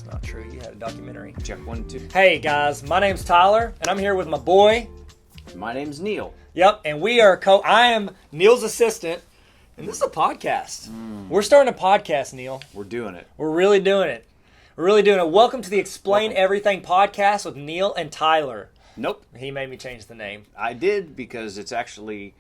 not true. You had a documentary. Check 1, 2. Hey guys, my name's Tyler, and I'm here with my boy. My name's Neil. Yep, and we are I am Neil's assistant, and this is a podcast. We're starting a podcast, Neil. We're doing it. We're really doing it. We're really doing it. Welcome to the Explain Everything podcast with Neil and Tyler. Nope. He made me change the name. I did because it's actually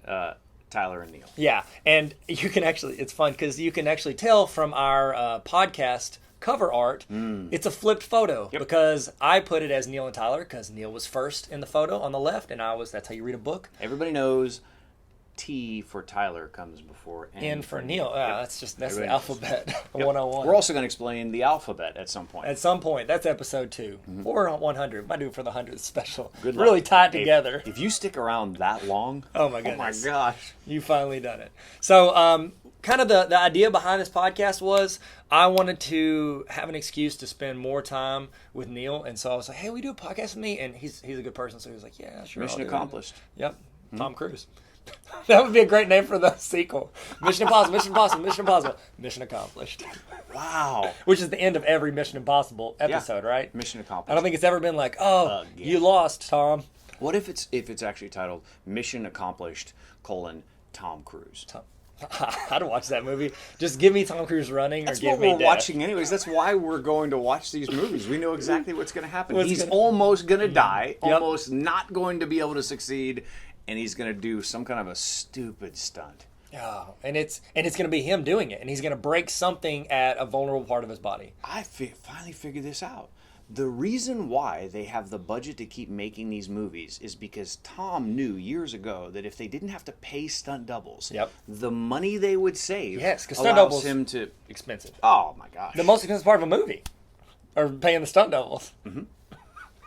Tyler and Neil. Yeah, and you can actually, it's fun because you can actually tell from our podcast cover art, it's a flipped photo because I put it as Neil and Tyler because Neil was first in the photo on the left, and that's how you read a book. Everybody knows T for Tyler comes before N for Neil. That's the alphabet 101. We're also going to explain the alphabet at some point. At some point. That's episode 2 or 100. Might do it for the 100th special. Good luck. Really tied together. If you stick around that long, oh my goodness. Oh my gosh. You finally done it. So, kind of the idea behind this podcast was I wanted to have an excuse to spend more time with Neil, and so I was like, hey, we do a podcast with me? And he's a good person, so he was like, yeah, sure. Mission accomplished. Yep. Tom Cruise. That would be a great name for the sequel. Mission Impossible, Mission Impossible, Mission Impossible. Mission accomplished. Wow. Which is the end of every Mission Impossible episode, right? Mission accomplished. I don't think it's ever been like, you lost, Tom. What if it's actually titled Mission Accomplished, Tom Cruise? I'd watch that movie. Just give me Tom Cruise running or give me death. That's what we're watching anyways. That's why we're going to watch these movies. We know exactly what's going to happen. He's almost going to die, almost not going to be able to succeed, and he's going to do some kind of a stupid stunt. Oh, and it's going to be him doing it, and he's going to break something at a vulnerable part of his body. I finally figured this out. The reason why they have the budget to keep making these movies is because Tom knew years ago that if they didn't have to pay stunt doubles, the money they would save because stunt doubles him to expensive. Oh my gosh. The most expensive part of a movie are paying the stunt doubles. Mm-hmm.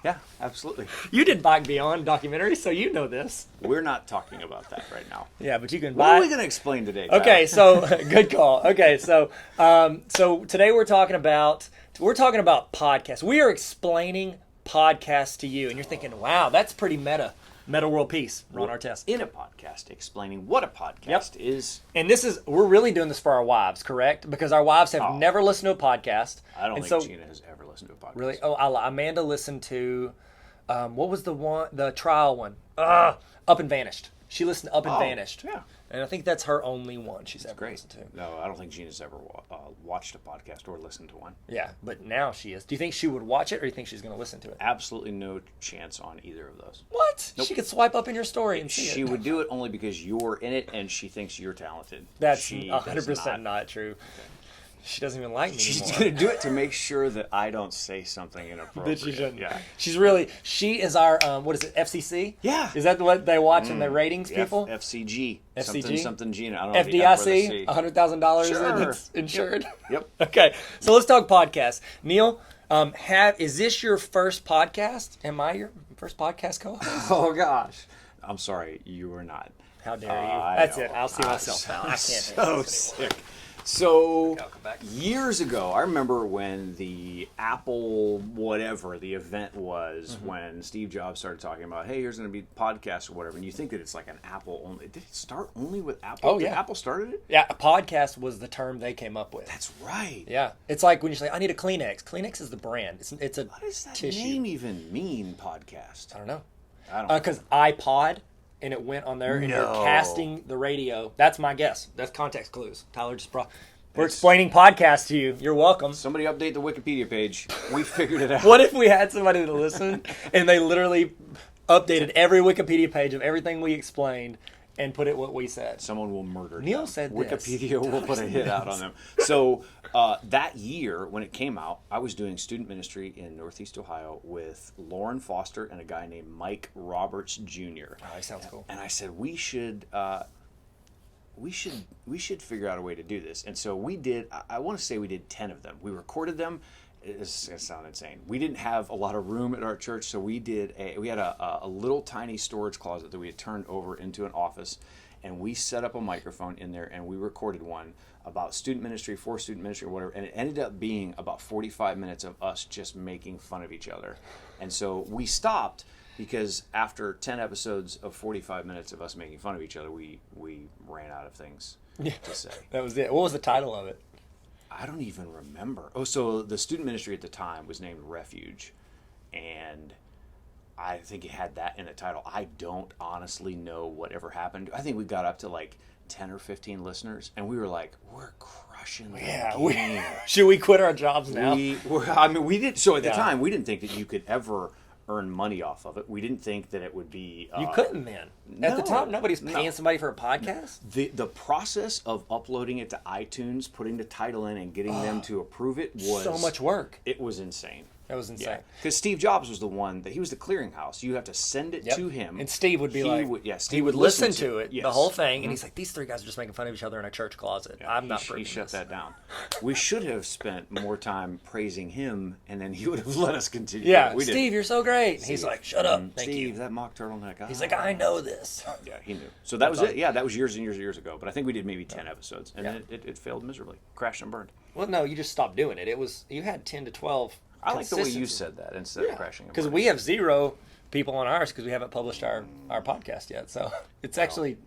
Yeah, absolutely. You did Bike Beyond documentary, so you know this. We're not talking about that right now. Yeah, but you can buy. What are we going to explain today, Tyler? Okay, so good call. Okay, so today we're talking about podcasts. We are explaining podcasts to you, and you're thinking, "Wow, that's pretty meta world peace." Ron Artest in a podcast explaining what a podcast is, and we're really doing this for our wives, correct? Because our wives have never listened to a podcast. I don't think Gina has ever listened to a podcast. Really? Oh, Amanda listened to what was the trial one? Up and Vanished. She listened to Up and Vanished. Yeah. And I think that's her only one she's ever listened to. No, I don't think Gina's ever watched a podcast or listened to one. Yeah, but now she is. Do you think she would watch it, or do you think she's going to listen to it? Absolutely no chance on either of those. What? Nope. She could swipe up in your story and see it. She would do it only because you're in it and she thinks you're talented. That's 100% not true. Okay. She doesn't even like me anymore. She's going to do it to make sure that I don't say something inappropriate. That she shouldn't. Yeah. She is our, what is it, FCC? Yeah. Is that what they watch in the ratings, people? FCG. FCG? Something Gina. I don't know. FDIC, $100,000 sure. It's insured. Yep. Okay, so let's talk podcasts. Neil, is this your first podcast? Am I your first podcast co-host? Oh, gosh. I'm sorry, you are not. How dare you? That's it. I'll see myself out. I can't so sick. So, years ago, I remember when the Apple whatever the event was, when Steve Jobs started talking about, hey, here's going to be podcasts or whatever, and you think that it's like an Apple only. Did it start only with Apple? Oh, yeah. Did Apple started it? Yeah, a podcast was the term they came up with. That's right. Yeah. It's like when you say, I need a Kleenex. Kleenex is the brand. It's a What does that tissue. name even mean, podcast? I don't know. I don't know. Because iPod, and it went on there, and you're casting the radio. That's my guess. That's context clues. Tyler just brought... We're explaining podcasts to you. You're welcome. Somebody update the Wikipedia page. We figured it out. What if we had somebody to listen, and they literally updated every Wikipedia page of everything we explained and put it what we said? Someone will murder them. Neil said this. Wikipedia will put a hit out on them. So that year, when it came out, I was doing student ministry in Northeast Ohio with Lauren Foster and a guy named Mike Roberts Jr. Oh, he sounds cool. And I said, we should figure out a way to do this. And so we did, I want to say we did 10 of them. We recorded them. It's going to sound insane. We didn't have a lot of room at our church, so we had a little tiny storage closet that we had turned over into an office, and we set up a microphone in there, and we recorded one about student ministry, for student ministry, or whatever, and it ended up being about 45 minutes of us just making fun of each other. And so we stopped, because after 10 episodes of 45 minutes of us making fun of each other, we ran out of things to say. That was it. What was the title of it? I don't even remember. Oh, so the student ministry at the time was named Refuge, and I think it had that in the title. I don't honestly know whatever happened. I think we got up to like 10 or 15 listeners, and we were like, we're crushing the game. Should we quit our jobs now? We did. So at the time, we didn't think that you could ever earn money off of it. We didn't think that it would be... you couldn't then. At the time, nobody's paying somebody for a podcast. The process of uploading it to iTunes, putting the title in, and getting them to approve it was... so much work. It was insane. That was insane. Because Steve Jobs was the one that he was the clearinghouse. You have to send it to him, and Steve would be he would listen to it, yes. the whole thing, and he's like, "These three guys are just making fun of each other in a church closet." Yeah, I'm not. He shut that down. We should have spent more time praising him, and then he would have let us continue. Yeah, Steve, you're so great. Steve, he's like, "Shut up, thank Steve, you." That mock turtleneck. He's like, "I know this." Yeah, he knew. So that was it. Yeah, that was years and years and years ago. But I think we did maybe 10 episodes, and then it failed miserably, crashed and burned. Well, no, you just stopped doing it. It was you had 10 to 12. I like the way you said that instead of crashing. Because we have 0 people on ours because we haven't published our podcast yet. So it's actually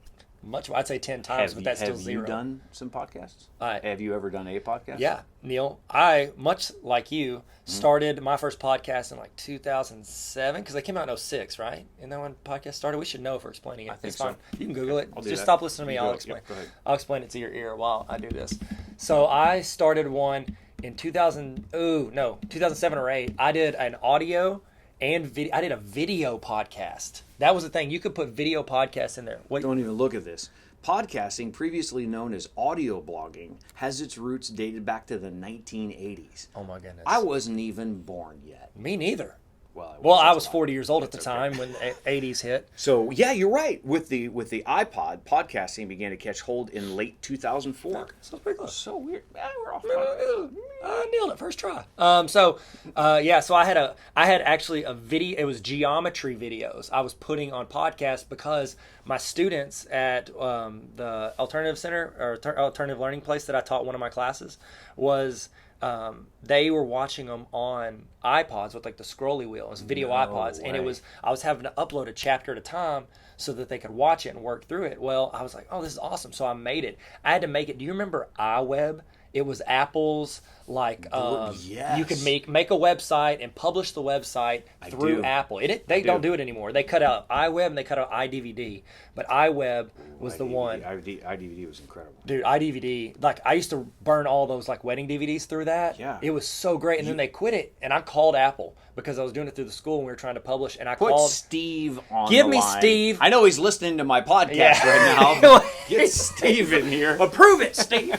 much. I'd say 10 times, but that's still 0. Have you done some podcasts? Have you ever done a podcast? Yeah, Neil. I, much like you, started my first podcast in like 2007 because they came out in 06, right? And then when podcast started, we should know if we're explaining it. I think it's fine. So. You can Google it. Just stop listening to me. I'll explain. Yep, I'll explain it to your ear while I do this. So I started one in 2007 or 8. I did an audio and video. I did a video podcast. That was the thing. You could put video podcasts in there. Don't even look at this. Podcasting, previously known as audio blogging, has its roots dated back to the 1980s. Oh my goodness. I wasn't even born yet. Me neither. Well, I was 40 years old at the time when the 80s hit. So, yeah, you're right. With the iPod, podcasting began to catch hold in late 2004. So pretty close. So weird. We're off. I nailed it first try. So I had actually a video. It was geometry videos I was putting on podcast because my students at the Alternative Center or Alternative Learning Place that I taught one of my classes was. They were watching them on iPods with like the scrolly wheel. It was video iPods, and I was having to upload a chapter at a time so that they could watch it and work through it. Well, I was like, oh, this is awesome. So I made it. I had to make it. Do you remember iWeb? It was Apple's yes. You could make a website and publish the website through Apple. They don't do it anymore. They cut out iWeb and they cut out iDVD. But iWeb was the one. iDVD was incredible. Dude, iDVD, like I used to burn all those like wedding DVDs through that. Yeah. It was so great. And then they quit it and I called Apple because I was doing it through the school and we were trying to publish and I called Steve on Give the me line. Steve. I know he's listening to my podcast right now. Get Steve in here. Approve it, Steve.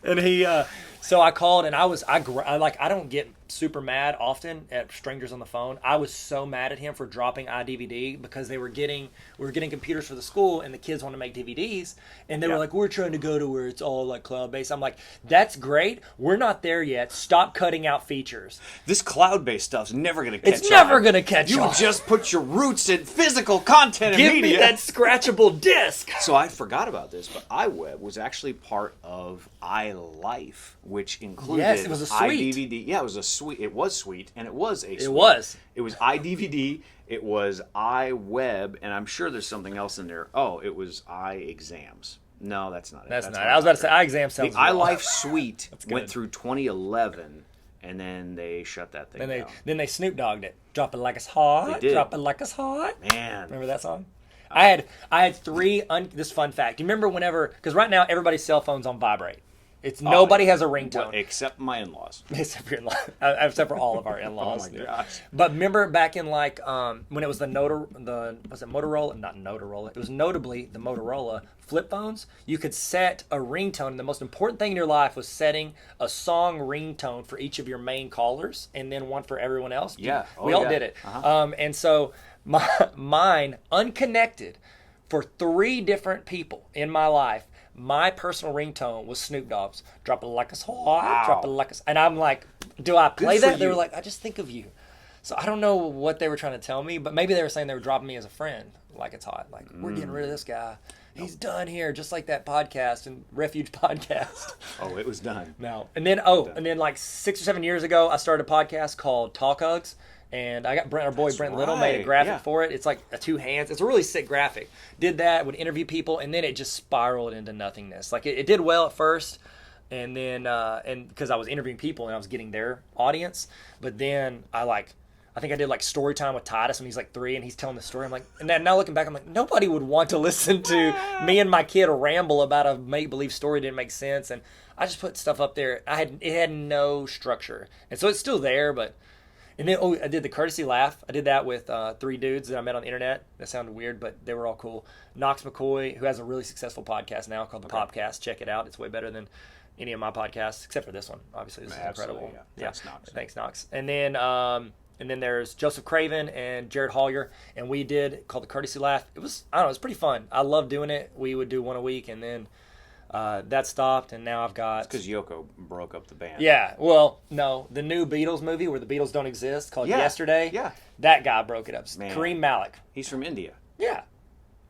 And he so I called and I don't get super mad often at strangers on the phone. I was so mad at him for dropping iDVD because we were getting computers for the school and the kids want to make DVDs and they were like, we're trying to go to where it's all like cloud based. I'm like, that's great. We're not there yet. Stop cutting out features. This cloud based stuff's never going to catch on. It's never going to catch on. You just put your roots in physical content and media. Give me that scratchable disc. So I forgot about this, but iWeb was actually part of iLife, which included it was a suite. iDVD. Yeah, it was a suite. It was sweet, and it was a suite. It was. It was iDVD, it was iWeb, and I'm sure there's something else in there. Oh, it was iExams. No, that's not it. That's not it. I was about to say iExam sounds The iLife suite went through 2011, and then they shut that thing down. Then they Snoop Dogged it. Drop it like it's hot. They did. Drop it like it's hot. Man. Remember that song? I had 3, this fun fact. Do you remember because right now everybody's cell phone's on vibrate. Nobody has a ringtone. Except my in-laws. Except for except for all of our in-laws. Oh my gosh. But remember back in like when it was was it Motorola? Not Motorola. It was notably the Motorola flip phones. You could set a ringtone. And the most important thing in your life was setting a song ringtone for each of your main callers and then one for everyone else. Yeah. We all did it. Uh-huh. And so mine, unconnected, for 3 different people in my life, my personal ringtone was Snoop Dogg's "Drop It Like It's Hot," "Drop It Like It's," and I'm like, "Do I play that?" They were like, "I just think of you." So I don't know what they were trying to tell me, but maybe they were saying they were dropping me as a friend, like it's hot, like we're getting rid of this guy. He's done here, just like that podcast and Refuge podcast. Oh, it was done. No, and then like 6 or 7 years ago, I started a podcast called Talk Hugs. And I got our boy Brent Little made a graphic for it. It's like 2 hands. It's a really sick graphic. Did that, would interview people, and then it just spiraled into nothingness. Like it did well at first, and then and because I was interviewing people and I was getting their audience, but then I think I did like story time with Titus when he's like 3 and he's telling the story. I'm like, and now looking back, I'm like, nobody would want to listen to me and my kid ramble about a make-believe story that didn't make sense. And I just put stuff up there. It had no structure. And so it's still there, but, and then, I did the courtesy laugh. I did that with 3 dudes that I met on the internet. That sounded weird, but they were all cool. Knox McCoy, who has a really successful podcast now called The Popcast. Check it out. It's way better than any of my podcasts, except for this one. Obviously, this is incredible. Yeah. Thanks, Knox. Thanks, Knox. And then there's Joseph Craven and Jared Hollier, and we did called the Courtesy Laugh. It was pretty fun. I love doing it. We would do one a week, and then that stopped, and now I've got. It's because Yoko broke up the band. Yeah, well, no, the new Beatles movie where the Beatles don't exist called Yesterday. Yeah, that guy broke it up. Man. Kareem Malik. He's from India. Yeah,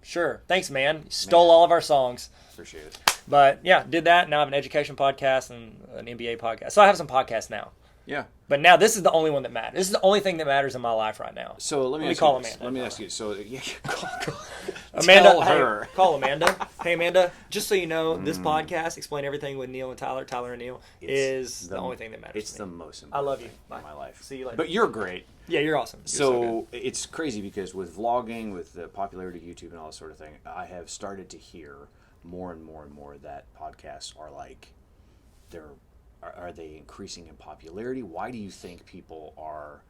sure. Thanks, man. You stole all of our songs. Appreciate it. But yeah, did that. Now I have an education podcast and an NBA podcast. So I have some podcasts now. Yeah. But now this is the only one that matters. This is the only thing that matters in my life right now. So let me call Amanda. Amanda. Let me ask you. So call Amanda, tell her. Hey, call Amanda. Hey Amanda, just so you know, this podcast, Explain Everything with Neil and Tyler and Neil, is the only thing that matters. It's to me. the most important. I love you. Thing in my life. See you later. But you're great. Yeah, you're awesome. You're so it's crazy because with vlogging, with the popularity of YouTube and all that sort of thing, I have started to hear more and more and more that podcasts are like are they increasing in popularity? Why do you think people are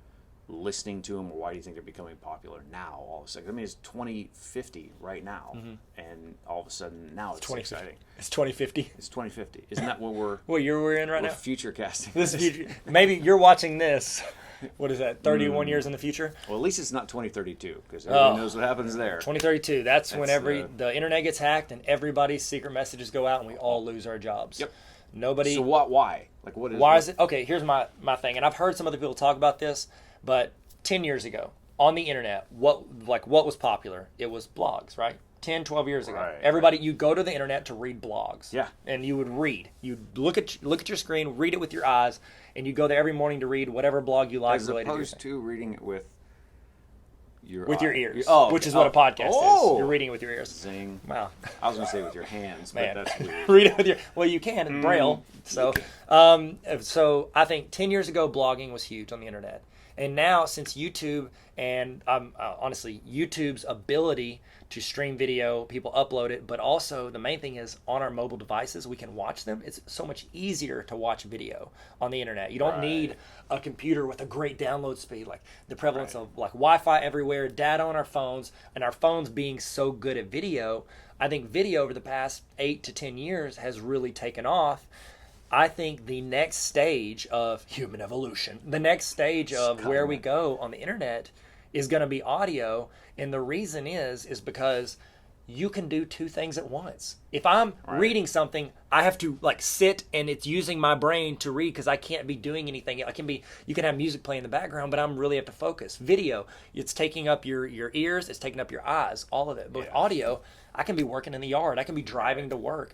listening to them, or why do you think they're becoming popular now all of a sudden? I mean, it's 2050 right now, and all of a sudden now it's exciting. It's 2050. It's 2050. Isn't that what we're... What year we're in right now? Future casting. This future. Maybe you're watching this. What is that, 31 years in the future? Well, at least it's not 2032, because everybody knows what happens there. 2032. That's when the internet gets hacked and everybody's secret messages go out and we all lose our jobs. Yep. Nobody. So why? Like, what is? Why is it? Okay, here's my thing, and I've heard some other people talk about this, but 10 years ago on the internet, what was popular? It was blogs, right? 10, 12 years ago. Right, Everybody, you go to the internet to read blogs. Yeah. And you would read. You'd look at your screen, read it with your eyes, and you go there every morning to read whatever blog you like. As opposed to reading it with your ears, Oh, which is what a podcast is. You're reading it with your ears. Zing. Wow. I was going to say with your hands, but that's weird. Read it with your... Well, you can in Braille. So, so I think 10 years ago, blogging was huge on the internet. And now, since YouTube and honestly, YouTube's ability to stream video, people upload it, but also the main thing is on our mobile devices, we can watch them. It's so much easier to watch video on the internet. You don't need a computer with a great download speed, like the prevalence of like Wi-Fi everywhere, data on our phones, and our phones being so good at video. I think video over the past 8 to 10 years has really taken off. I think the next stage of human evolution, the next stage of where we go on the internet is going to be audio. And the reason is because you can do 2 things at once. If I'm reading something, I have to like sit and it's using my brain to read because I can't be doing anything. You can have music playing in the background, but I'm really have to focus. Video, it's taking up your ears, it's taking up your eyes, all of it. But with audio, I can be working in the yard. I can be driving to work.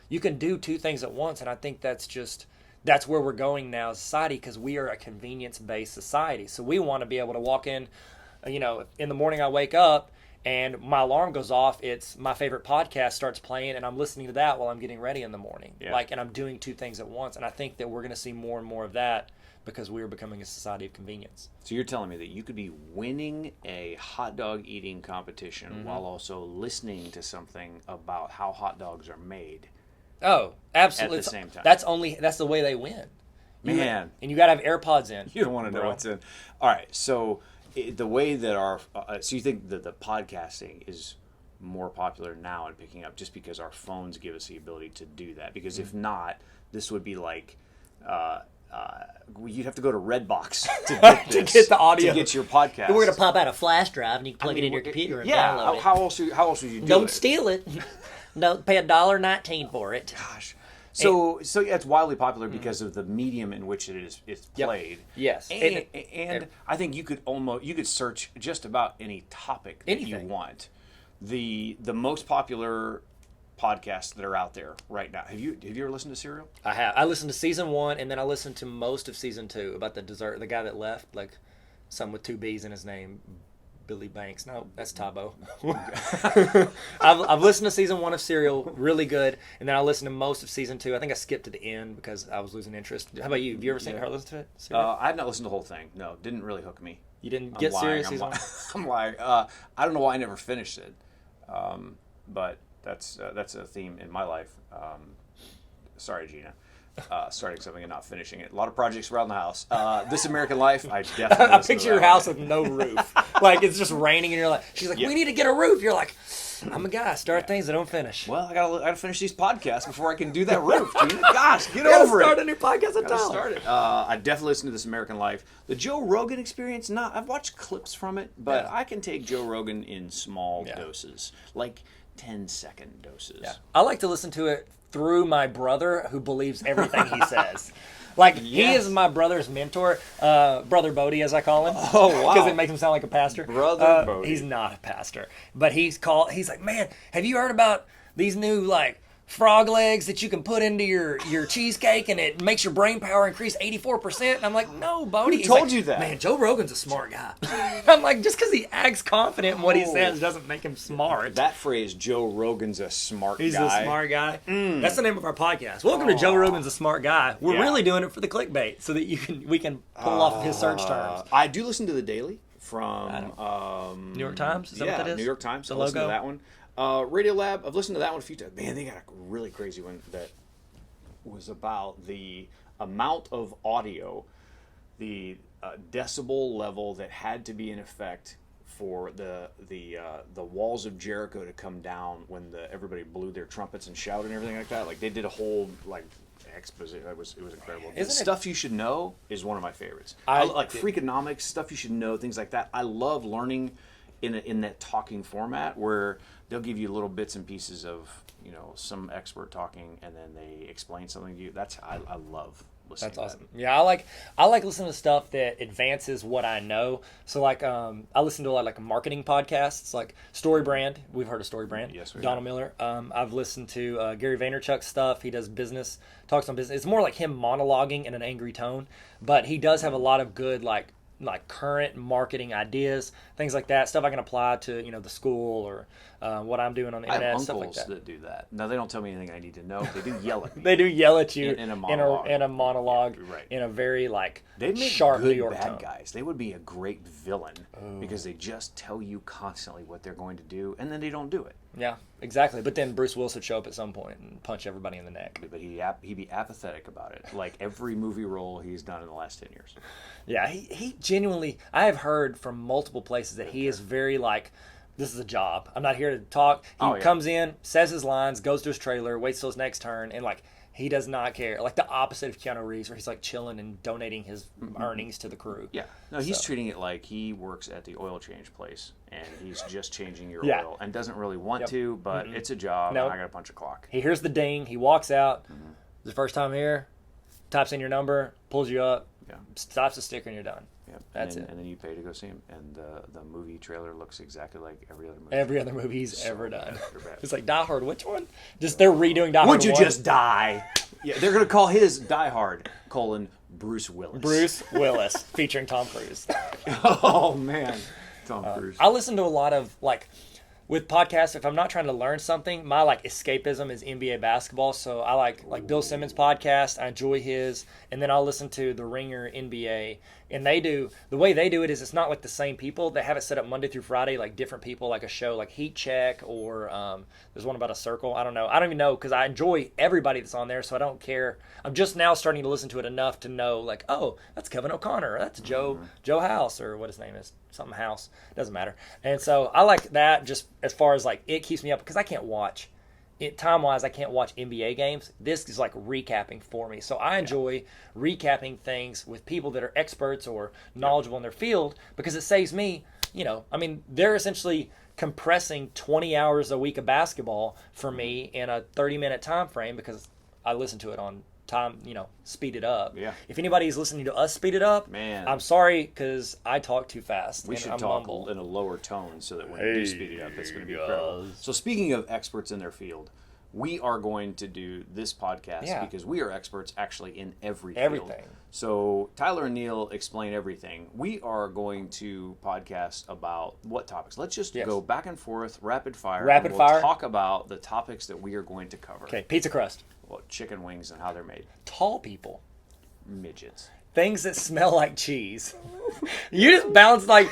You can do 2 things at once, and I think that's where we're going now as a society, because we are a convenience-based society. So we want to be able to walk in, in the morning I wake up, and my alarm goes off, it's my favorite podcast starts playing, and I'm listening to that while I'm getting ready in the morning. Yeah. And I'm doing 2 things at once, and I think that we're going to see more and more of that because we are becoming a society of convenience. So you're telling me that you could be winning a hot dog eating competition while also listening to something about how hot dogs are made. Oh, absolutely. At the same time. That's the way they win. Man. And you got to have AirPods in. You don't want to know what's in. All right. So the way that so you think that the podcasting is more popular now and picking up just because our phones give us the ability to do that? Because if not, this would be like, you'd have to go to Redbox to get this, to get the audio, to get your podcast. We're gonna pop out a flash drive and you can plug it in your computer and download it. How else would you do it? Don't steal it. Don't pay $1.19 for it. Gosh. So yeah, it's wildly popular because of the medium in which it's played. Yes. And I think you could search just about any topic that you want. The most popular podcasts that are out there right now. Have you ever listened to Serial? I have. I listened to season 1 and then I listened to most of season 2 about the guy that left, like some with 2 B's in his name. Billy Banks. No, that's Tabo. I've listened to season 1 of Serial, really good, and then I listened to most of season 2. I think I skipped to the end because I was losing interest. How about you? Have you ever seen her listen to it? Serial? I have not listened to the whole thing. No, didn't really hook me. You didn't get Serial season 1? I'm lying. I don't know why I never finished it, but that's a theme in my life. Sorry, Gina. Starting something and not finishing it. A lot of projects around the house. This American Life, I definitely. I picture your house with no roof. Like it's just raining, and you're like, she's like, we need to get a roof. You're like, I'm a guy. Start things that don't finish. Well, I gotta finish these podcasts before I can do that roof. Gina. Gosh, get over it. Start a new podcast at time. Start it. I definitely listen to This American Life. The Joe Rogan Experience. I've watched clips from it, but I can take Joe Rogan in small doses, like 10-second doses. Yeah, I like to listen to it through my brother, who believes everything he says. Like, he is my brother's mentor, Brother Bodie, as I call him. Oh, wow. Because it makes him sound like a pastor. Brother Bodie. He's not a pastor. But he's like, man, have you heard about these new, like, frog legs that you can put into your cheesecake and it makes your brain power increase 84%? And I'm like, no, Bodie. Who told you that? Man, Joe Rogan's a smart guy. I'm like, just because he acts confident in what he says doesn't make him smart. That phrase, Joe Rogan's a smart guy. He's a smart guy. That's the name of our podcast. Welcome to Joe Rogan's a Smart Guy. We're really doing it for the clickbait so that we can pull off of his search terms. I do listen to The Daily from New York Times? Is that what that is? New York Times. The I listen to logo? that one. Radio Lab, I've listened to that one a few times. Man, they got a really crazy one that was about the amount of audio, the decibel level that had to be in effect for the walls of Jericho to come down when everybody blew their trumpets and shouted and everything like that. Like they did a whole exposition. It was incredible. Stuff You Should Know is one of my favorites. I like Freakonomics, Stuff You Should Know, things like that. I love learning in that talking format where they'll give you little bits and pieces of some expert talking and then they explain something to you. I love listening. That's awesome. Yeah, I like listening to stuff that advances what I know. So like I listen to a lot of like marketing podcasts like Story Brand. We've heard of Story Brand. Yes, we Donald Miller. I've listened to Gary Vaynerchuk's stuff. He does talks on business. It's more like him monologuing in an angry tone, but he does have a lot of good like current marketing ideas, things like that, stuff I can apply to the school or what I'm doing on the internet, I have stuff like uncles that do that. No, they don't tell me anything I need to know. They do yell at me. They do yell at you in a monologue. in a monologue, right. In a very they make sharp good New York bad tone. guys. They would be a great villain because they just tell you constantly what they're going to do, and then they don't do it. Yeah, exactly. But then Bruce Willis would show up at some point and punch everybody in the neck. But he'd be apathetic about it, like every movie role he's done in the last 10 years. Yeah, he genuinely, I have heard from multiple places that he is very like, this is a job. I'm not here to talk. He comes in, says his lines, goes to his trailer, waits till his next turn, and like, he does not care. Like the opposite of Keanu Reeves, where he's like chilling and donating his earnings to the crew. Yeah. No, he's treating it like he works at the oil change place and he's just changing your Yeah. oil and doesn't really want to, but it's a job Nope. and I got to punch a clock. He hears the ding, he walks out, the first time here, types in your number, pulls you up, stops the sticker, and you're done. Yeah. That's it. And then you pay to go see him, and the movie trailer looks exactly like every other movie. Every other movie he's ever done. Bad. It's like Die Hard. Which one? Just they're redoing Die Hard. Would you 1. just die? Yeah, they're gonna call his Die Hard : Bruce Willis. Bruce Willis featuring Tom Cruise. Oh man, Tom Cruise. I listen to a lot of like with podcasts. If I'm not trying to learn something, my like escapism is NBA basketball. So I like Bill Simmons' podcast. I enjoy his, and then I'll listen to the Ringer NBA. And the way they do it is it's not like the same people. They have it set up Monday through Friday, like different people, like a show like Heat Check or there's one about a circle. I don't know. I don't even know because I enjoy everybody that's on there, so I don't care. I'm just now starting to listen to it enough to know like, oh, that's Kevin O'Connor. That's Joe House or what his name is. Something House. Doesn't matter. And so I like that just as far as like it keeps me up because I can't watch. Time-wise, I can't watch NBA games. This is like recapping for me. So I enjoy recapping things with people that are experts or knowledgeable in their field because it saves me, they're essentially compressing 20 hours a week of basketball for me in a 30-minute time frame because I listen to it on time, speed it up. Yeah. If anybody's listening to us speed it up, man, I'm sorry because I talk too fast. We should talk in a lower tone so that when you do speed it up, it's going to be incredible. So speaking of experts in their field, we are going to do this podcast because we are experts actually in every field. Everything. So Tyler and Neil explain everything. We are going to podcast about what topics? Let's just go back and forth, rapid fire. We'll talk about the topics that we are going to cover. Okay, pizza crust. Well, chicken wings and how they're made. Tall people. Midgets. Things that smell like cheese. You just bounce like,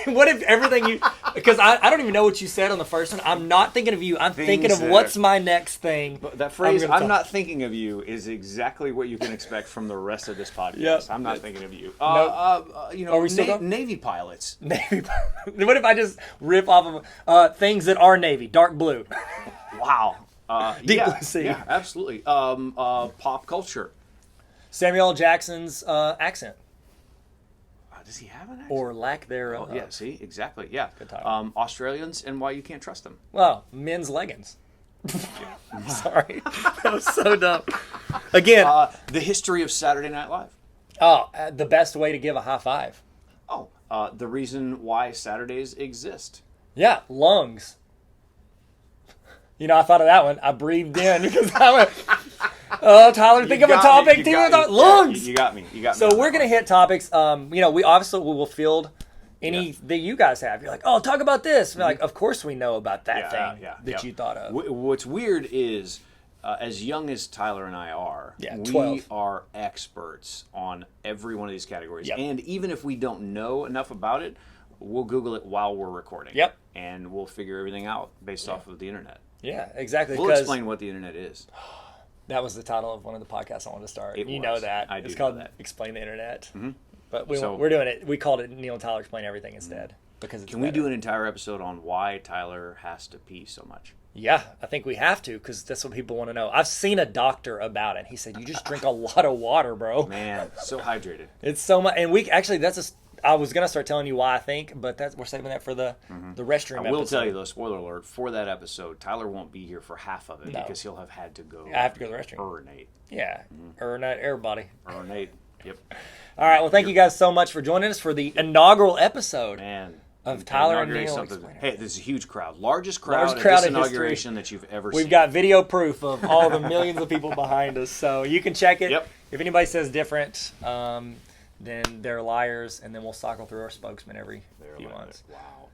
what if everything you, because I don't even know what you said on the first one. I'm not thinking of you. I'm thinking of what's my next thing. But that phrase, I'm not thinking of you, is exactly what you can expect from the rest of this podcast. Yep. I'm not thinking of you. Are we still Navy pilots. Navy pilots. What if I just rip off of things that are Navy, dark blue? Wow. Deep blue sea. Yeah, absolutely. Pop culture. Samuel L. Jackson's accent. Does he have an accent? Or lack thereof. Oh, yeah, see? Exactly, yeah. Good title. Australians and why you can't trust them. Well, men's leggings. Sorry. That was so dumb. Again. The history of Saturday Night Live. Oh, the best way to give a high five. Oh, the reason why Saturdays exist. Yeah, lungs. You know, I thought of that one. I breathed in because I went, oh, Tyler, think of a topic. Lungs. You got me. So we're going to hit topics. We obviously will field any that you guys have. You're like, oh, talk about this. We're like, of course we know about that thing that you thought of. What's weird is, as young as Tyler and I are, we are experts on every one of these categories. Yep. And even if we don't know enough about it, we'll Google it while we're recording. Yep. And we'll figure everything out based off of the internet. Yeah, exactly. We'll explain what the internet is. That was the title of one of the podcasts I wanted to start. You know that. I do. It's called Explain the Internet. Mm-hmm. But we're doing it. We called it Neil and Tyler Explain Everything instead. Because it's Can we do an entire episode on why Tyler has to pee so much? Yeah, I think we have to because that's what people want to know. I've seen a doctor about it. He said, you just drink a lot of water, bro. Man, so hydrated. It's so much. And I was going to start telling you why I think, but we're saving that for the restroom episode. I will tell you, though, spoiler alert, for that episode, Tyler won't be here for half of it because he'll have had to go. I have to go to the restroom. Urinate. Yeah. Urinate, everybody. Urinate. Yep. All right. Well, thank you guys so much for joining us for the inaugural episode. Man. Of Tyler and Neil. Hey, this is a huge crowd. Largest crowd at this inauguration that you've ever seen. We've got video proof of all the millions of people behind us, so you can check it. Yep. If anybody says different, then they're liars, and then we'll cycle through our spokesman every few months. Wow.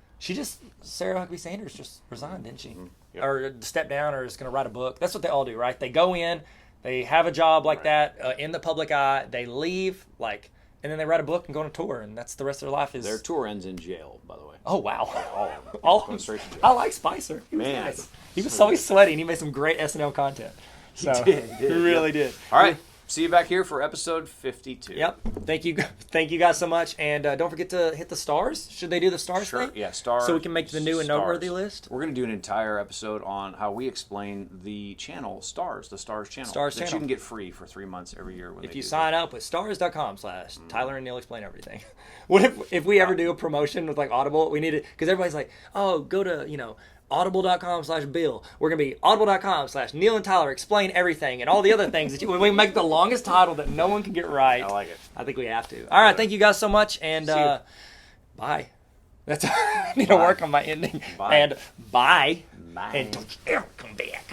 Sarah Huckabee Sanders just resigned, didn't she? Mm-hmm. Yep. Or stepped down, or is going to write a book. That's what they all do, right? They go in, they have a job like that in the public eye, they leave, and then they write a book and go on a tour, and that's the rest of their life. Their tour ends in jail, by the way. Oh, wow. All of them. Going straight to jail. I like Spicer. He was nice. He was always sweaty, and he made some great SNL content. So, he really did. All right. See you back here for episode 52. Yep. Thank you guys so much. And don't forget to hit the stars. Should they do the stars thing? Yeah, stars. So we can make the new and noteworthy list? We're going to do an entire episode on how we explain the channel, Stars, the Stars channel. Stars that channel. you can get free for 3 months every year. If you sign up with stars.com/Tyler and Neil Explain Everything. What if we ever do a promotion with Audible? We need it because everybody's like, oh, go to, audible.com/Bill. We're going to be audible.com/Neil and Tyler Explain Everything and all the other things that we make the longest title that no one can get right. I like it. I think we have to. All right. Thank you guys so much. And bye. That's I need to work on my ending. Bye. And bye. Bye. And don't you ever come back.